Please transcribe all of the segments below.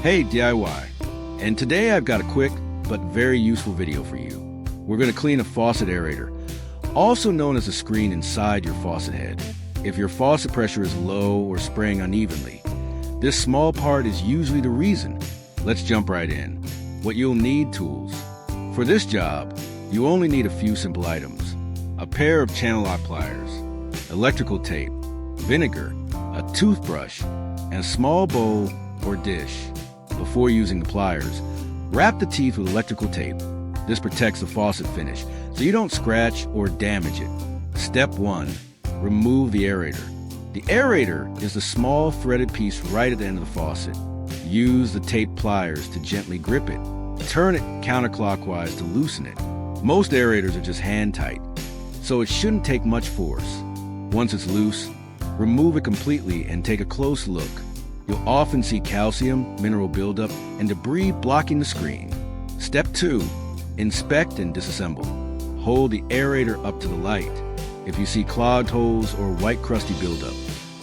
Hey DIY, and today I've got a quick but very useful video for you. We're going to clean a faucet aerator, also known as a screen inside your faucet head. If your faucet pressure is low or spraying unevenly, this small part is usually the reason. Let's jump right in. What you'll need: tools. For this job, you only need a few simple items: a pair of channel lock pliers, electrical tape, vinegar, a toothbrush, and a small bowl or dish. Before using the pliers, wrap the teeth with electrical tape. This protects the faucet finish so you don't scratch or damage it. Step 1. Remove the aerator. The aerator is the small threaded piece right at the end of the faucet. Use the tape pliers to gently grip it. Turn it counterclockwise to loosen it. Most aerators are just hand tight, so it shouldn't take much force. Once it's loose, remove it completely and take a close look. You'll often see calcium, mineral buildup, and debris blocking the screen. Step 2. Inspect and disassemble. Hold the aerator up to the light. If you see clogged holes or white crusty buildup,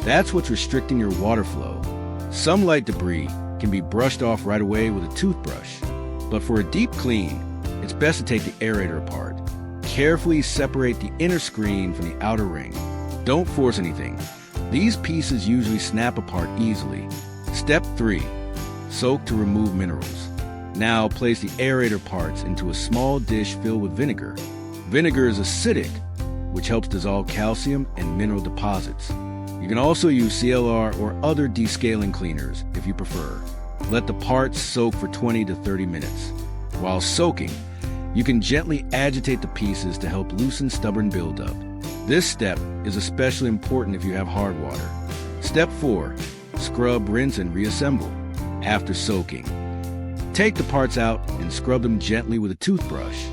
that's what's restricting your water flow. Some light debris can be brushed off right away with a toothbrush, but for a deep clean, it's best to take the aerator apart. Carefully separate the inner screen from the outer ring. Don't force anything. These pieces usually snap apart easily. Step 3. Soak to remove minerals. Now place the aerator parts into a small dish filled with vinegar. Vinegar is acidic, which helps dissolve calcium and mineral deposits. You can also use CLR or other descaling cleaners if you prefer. Let the parts soak for 20 to 30 minutes. While soaking, you can gently agitate the pieces to help loosen stubborn buildup. This step is especially important if you have hard water. Step 4. Scrub, rinse, and reassemble. After soaking, take the parts out and scrub them gently with a toothbrush.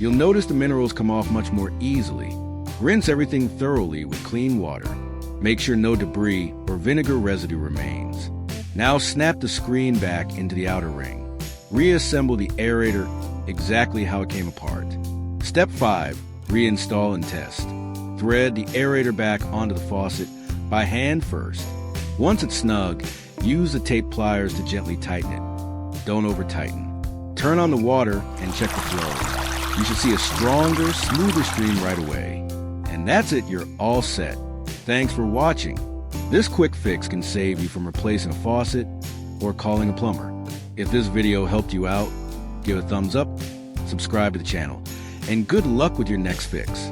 You'll notice the minerals come off much more easily. Rinse everything thoroughly with clean water. Make sure no debris or vinegar residue remains. Now snap the screen back into the outer ring. Reassemble the aerator exactly how it came apart. Step 5. Reinstall and test. Thread the aerator back onto the faucet by hand first. Once it's snug, use the tape pliers to gently tighten it. Don't over-tighten. Turn on the water and check the flow. You should see a stronger, smoother stream right away. And that's it, you're all set. Thanks for watching. This quick fix can save you from replacing a faucet or calling a plumber. If this video helped you out, give a thumbs up, subscribe to the channel, and good luck with your next fix.